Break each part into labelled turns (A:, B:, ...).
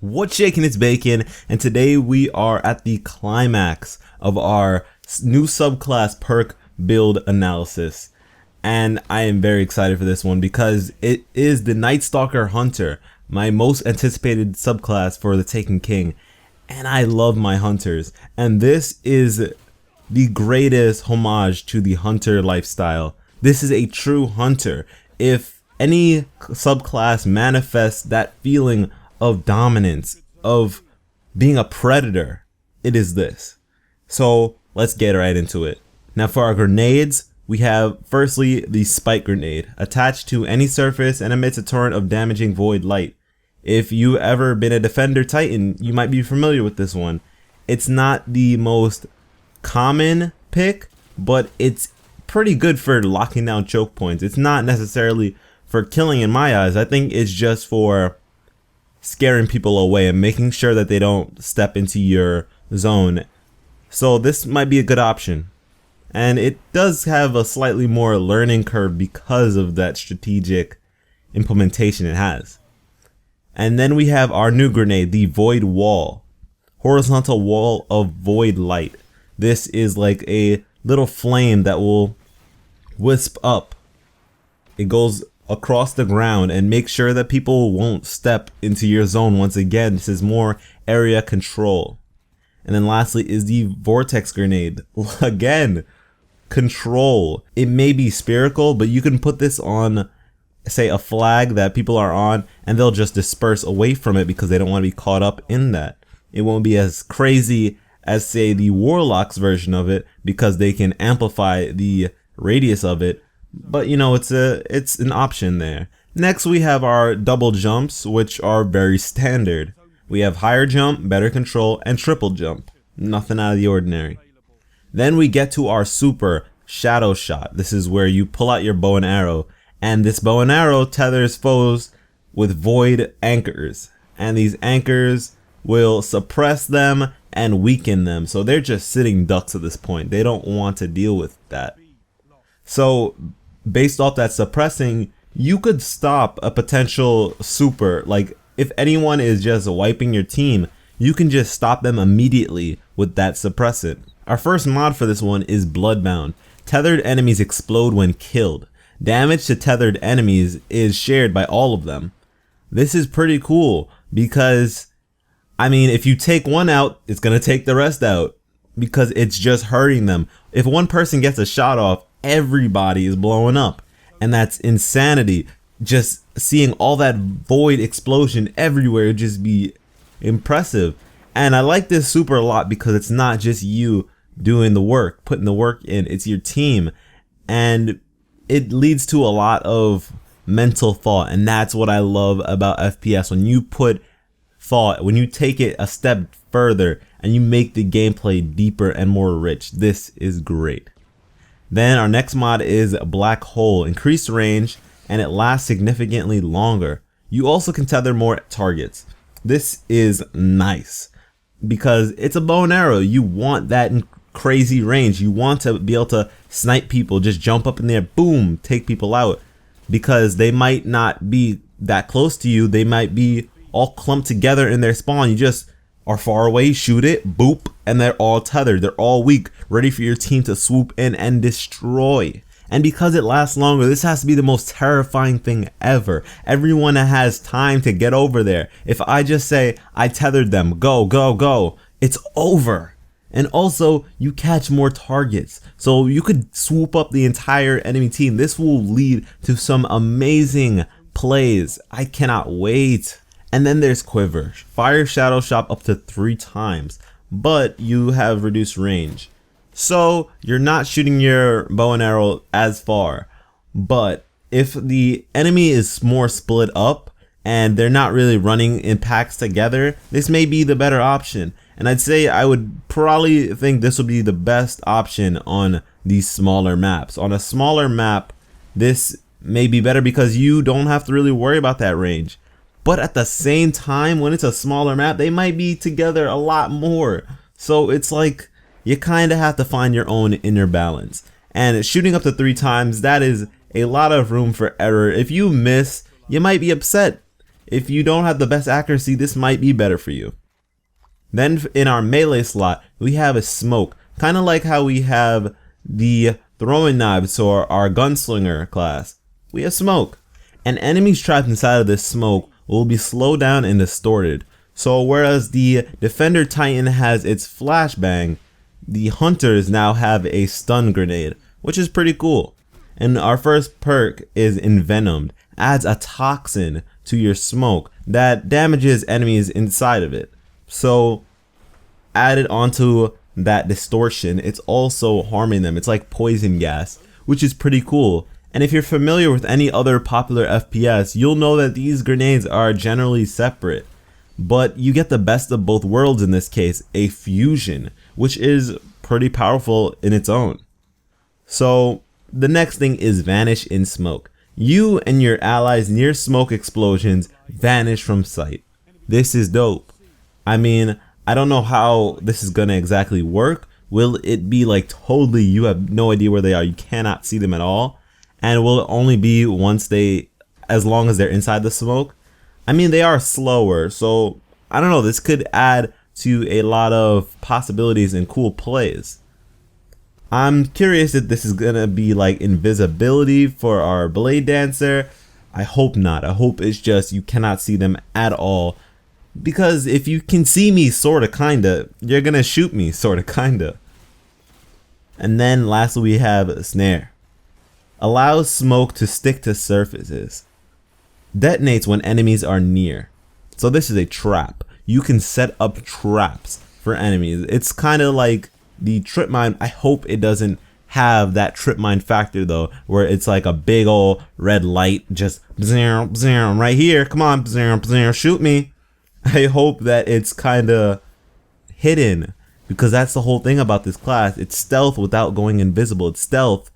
A: What's shaking? It's Bacon, and today we are at the climax of our new subclass perk build analysis. And I am very excited for this one because it is the Nightstalker Hunter, my most anticipated subclass for the Taken King. And I love my hunters. And this is the greatest homage to the hunter lifestyle. This is a true hunter. If any subclass manifests that feeling of dominance, of being a predator, it is this. So let's get right into it. Now for our grenades, we have firstly the spike grenade, attached to any surface and emits a torrent of damaging void light. If you ever been a defender titan, you might be familiar with this one. It's not the most common pick, but it's pretty good for locking down choke points. It's not necessarily for killing in my eyes. I think it's just for scaring people away and making sure that they don't step into your zone. So this might be a good option. And it does have a slightly more learning curve because of that strategic implementation it has. And then we have our new grenade, the Void Wall. Horizontal wall of void light. This is like a little flame that will wisp up. It goes across the ground and make sure that people won't step into your zone once again. This is more area control. And then lastly is the vortex grenade. Again, control. It may be spherical, but you can put this on, say, a flag that people are on, and they'll just disperse away from it because they don't want to be caught up in that. It won't be as crazy as, say, the warlock's version of it because they can amplify the radius of it. But you know, it's an option there. Next we have our double jumps, which are very standard. We have higher jump, better control, and triple jump. Nothing out of the ordinary. Then we get to our super shadow shot. This is where you pull out your bow and arrow, and this bow and arrow tethers foes with void anchors, and these anchors will suppress them and weaken them. So they're just sitting ducks at this point. They don't want to deal with that. So based off that suppressing, you could stop a potential super. Like if anyone is just wiping your team, you can just stop them immediately with that suppressant. Our first mod for this one is Bloodbound. Tethered enemies explode when killed. Damage to tethered enemies is shared by all of them. This is pretty cool because, I mean, if you take one out, it's gonna take the rest out because it's just hurting them. If one person gets a shot off, everybody is blowing up, and that's insanity. Just seeing all that void explosion everywhere would just be impressive. And I like this super a lot because it's not just you doing the work, putting the work in, it's your team, and it leads to a lot of mental thought. And that's what I love about FPS, when you put thought, when you take it a step further and you make the gameplay deeper and more rich. This is great. Then our next mod is Black Hole. Increased range and it lasts significantly longer. You also can tether more targets. This is nice because it's a bow and arrow. You want that crazy range. You want to be able to snipe people, just jump up in there, boom, take people out, because they might not be that close to you. They might be all clumped together in their spawn. You just are far away, shoot it, boop, and they're all tethered. They're all weak, ready for your team to swoop in and destroy. And because it lasts longer, this has to be the most terrifying thing ever. Everyone has time to get over there. If I just say, I tethered them, go, go, go, it's over. And also, you catch more targets. So you could swoop up the entire enemy team. This will lead to some amazing plays. I cannot wait. And then there's Quiver. Fire Shadow Shot up to 3 times, but you have reduced range. So you're not shooting your bow and arrow as far. But if the enemy is more split up and they're not really running in packs together, this may be the better option. And I'd say I would probably think this would be the best option on these smaller maps. On a smaller map, this may be better because you don't have to really worry about that range. But at the same time, when it's a smaller map, they might be together a lot more. So it's like you kind of have to find your own inner balance. And shooting up to 3 times, that is a lot of room for error. If you miss, you might be upset. if you don't have the best accuracy, this might be better for you. Then in our melee slot, we have a smoke, kind of like how we have the throwing knives or our gunslinger class. We have smoke, and enemies trapped inside of this smoke will be slowed down and distorted. So whereas the defender titan has its flashbang, the hunters now have a stun grenade, which is pretty cool. And our first perk is envenomed, adds a toxin to your smoke that damages enemies inside of it. So added onto that distortion, it's also harming them. It's like poison gas, which is pretty cool. And if you're familiar with any other popular FPS, you'll know that these grenades are generally separate. But you get the best of both worlds in this case, a fusion, which is pretty powerful in its own. So the next thing is vanish in smoke. You and your allies near smoke explosions vanish from sight. This is dope. I mean, I don't know how this is gonna exactly work. Will it be like totally you have no idea where they are, you cannot see them at all? And will it only be as long as they're inside the smoke? I mean, they are slower, so I don't know, this could add to a lot of possibilities and cool plays. I'm curious if this is gonna be like invisibility for our blade dancer. I hope not. I hope it's just you cannot see them at all. Because if you can see me sorta kinda, you're gonna shoot me sorta kinda. And then lastly we have Snare. Allows smoke to stick to surfaces. Detonates when enemies are near. So this is a trap. You can set up traps for enemies. It's kind of like the trip mine. I hope it doesn't have that trip mine factor though, where it's like a big old red light just right here. Come on, shoot me. I hope that it's kind of hidden, because that's the whole thing about this class. It's stealth without going invisible. It's stealth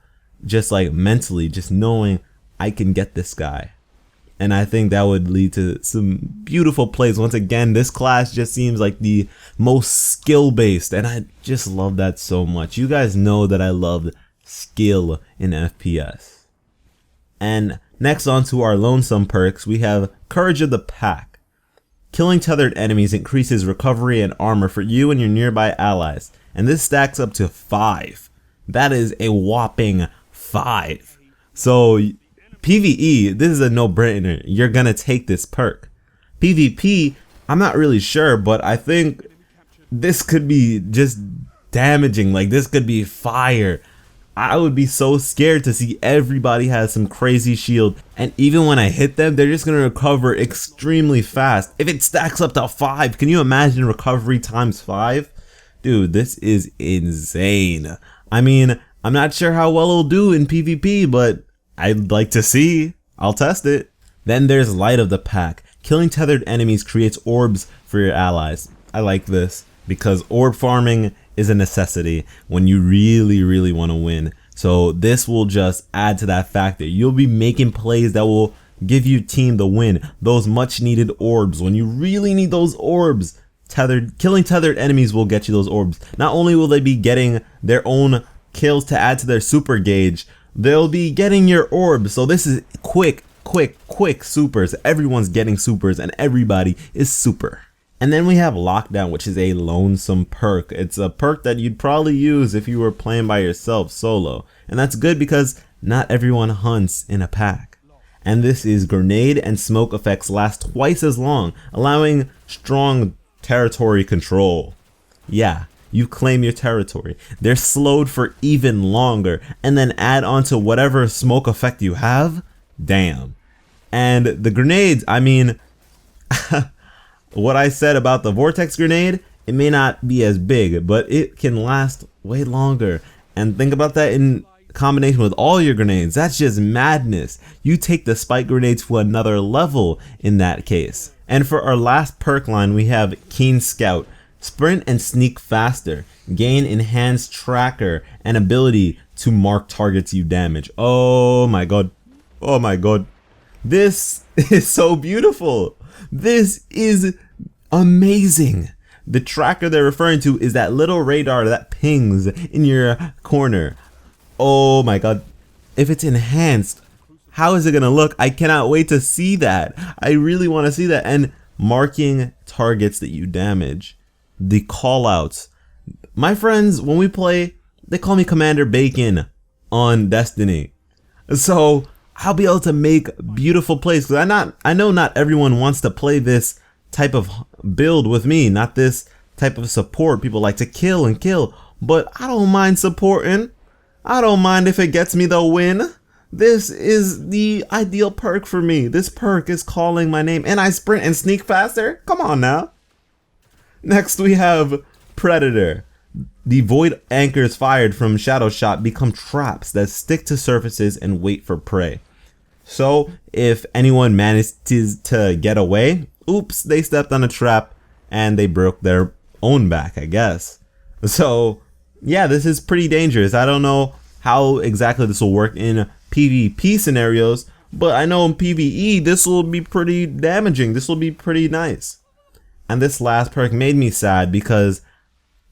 A: just like mentally, just knowing I can get this guy. And I think that would lead to some beautiful plays. Once again, this class just seems like the most skill based, and I just love that so much. You guys know that I love skill in FPS. And next on to our lonesome perks, we have Courage of the Pack. Killing tethered enemies increases recovery and armor for you and your nearby allies, and this stacks up to 5. That is a whopping 5. So PvE, this is a no-brainer. You're gonna take this perk. PvP, I'm not really sure, but I think this could be just damaging. Like, this could be fire. I would be so scared to see everybody has some crazy shield, and even when I hit them, they're just gonna recover extremely fast. If it stacks up to 5, can you imagine recovery times 5? Dude, this is insane. I mean, I'm not sure how well it'll do in PvP, but I'd like to see. I'll test it. Then there's Light of the Pack. Killing tethered enemies creates orbs for your allies. I like this because orb farming is a necessity when you really want to win. So this will just add to that factor. You'll be making plays that will give your team the win. Those much needed orbs. When you really need those orbs, killing tethered enemies will get you those orbs. Not only will they be getting their own kills to add to their super gauge, they'll be getting your orbs. So this is quick supers. Everyone's getting supers and everybody is super. And then we have Lockdown, which is a lonesome perk. It's a perk that you'd probably use if you were playing by yourself solo. And that's good because not everyone hunts in a pack. And this is grenade and smoke effects last twice as long, allowing strong territory control. Yeah, you claim your territory. They're slowed for even longer, and then add on to whatever smoke effect you have. Damn. And the grenades, I mean, what I said about the vortex grenade, it may not be as big, but it can last way longer. And think about that in combination with all your grenades. That's just madness. You take the spike grenades to another level in that case. And for our last perk line, we have Keen Scout. Sprint and sneak faster. Gain enhanced tracker and ability to mark targets you damage. Oh my god. Oh my god. This is so beautiful. This is amazing. The tracker they're referring to is that little radar that pings in your corner. Oh my god. If it's enhanced, How is it gonna look? I cannot wait to see that. I really want to see that. And marking targets that you damage. The callouts. My friends, when we play, they call me Commander Bacon on Destiny. So I'll be able to make beautiful plays, because I know not everyone wants to play this type of build with me, not this type of support. People like to kill and kill, but I don't mind supporting. I don't mind if it gets me the win. This is the ideal perk for me. This perk is calling my name, and I sprint and sneak faster. Come on now. Next we have Predator. The void anchors fired from Shadow Shot become traps that stick to surfaces and wait for prey. So if anyone manages to get away, oops, they stepped on a trap and they broke their own back, I guess. So yeah, this is pretty dangerous. I don't know how exactly this will work in PvP scenarios, but I know in PvE this will be pretty damaging. This will be pretty nice. And this last perk made me sad because,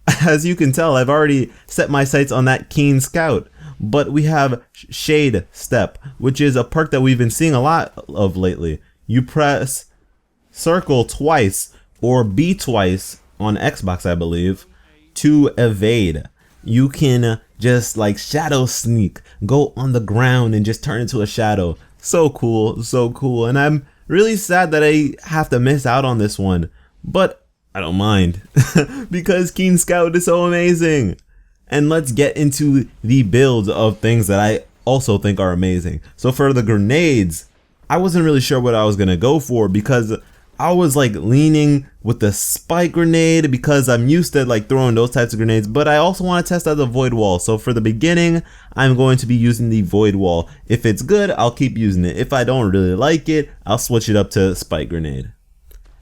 A: as you can tell, I've already set my sights on that Keen Scout. But we have Shade Step, which is a perk that we've been seeing a lot of lately. You press circle twice or B twice on Xbox, I believe, to evade. You can just like shadow sneak, go on the ground and just turn into a shadow. So cool, so cool. And I'm really sad that I have to miss out on this one, but I don't mind because Keen Scout is so amazing. And let's get into the builds of things that I also think are amazing. So for the grenades, I wasn't really sure what I was gonna go for because I was like leaning with the spike grenade because I'm used to like throwing those types of grenades, but I also want to test out the void wall. So for the beginning, I'm going to be using the void wall. If it's good, I'll keep using it. If I don't really like it, I'll switch it up to spike grenade.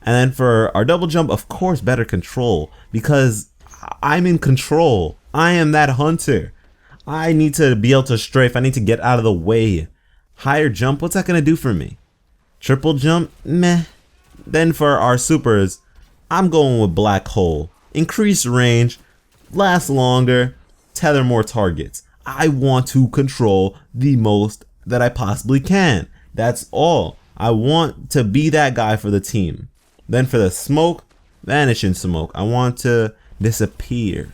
A: And then for our double jump, of course, better control because I'm in control. I am that hunter. I need to be able to strafe. I need to get out of the way. Higher jump, what's that gonna do for me? Triple jump, meh. Then for our supers, I'm going with black hole. Increase range, last longer, tether more targets. I want to control the most that I possibly can. That's all. I want to be that guy for the team. Then for the smoke, vanish in smoke. I want to disappear.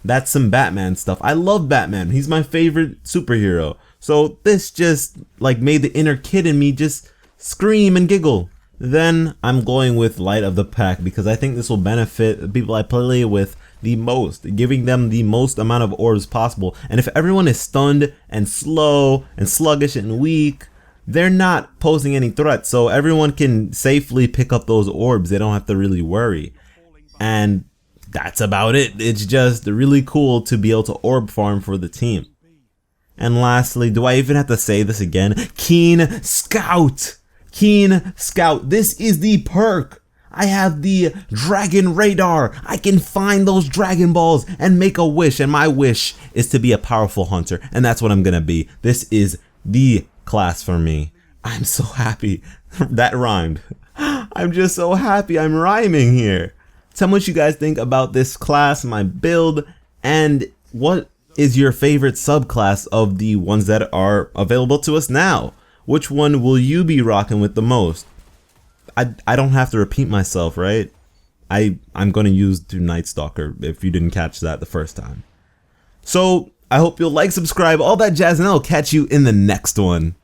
A: That's some Batman stuff. I love Batman. He's my favorite superhero. So this just like made the inner kid in me just scream and giggle. Then I'm going with Light of the Pack because I think this will benefit the people I play with the most, giving them the most amount of orbs possible. And if everyone is stunned and slow and sluggish and weak, they're not posing any threat. So everyone can safely pick up those orbs. They don't have to really worry. And that's about it. It's just really cool to be able to orb farm for the team. And lastly, do I even have to say this again? Keen Scout! Keen Scout, this is the perk. I have the dragon radar. I can find those dragon balls and make a wish, and my wish is to be a powerful hunter, and that's what I'm gonna be. This is the class for me. I'm so happy. That rhymed. I'm just so happy I'm rhyming here. Tell me what you guys think about this class, my build, and what is your favorite subclass of the ones that are available to us now? Which one will you be rocking with the most? I don't have to repeat myself, right? I'm going to use the Nightstalker if you didn't catch that the first time. So I hope you'll like, subscribe, all that jazz, and I'll catch you in the next one.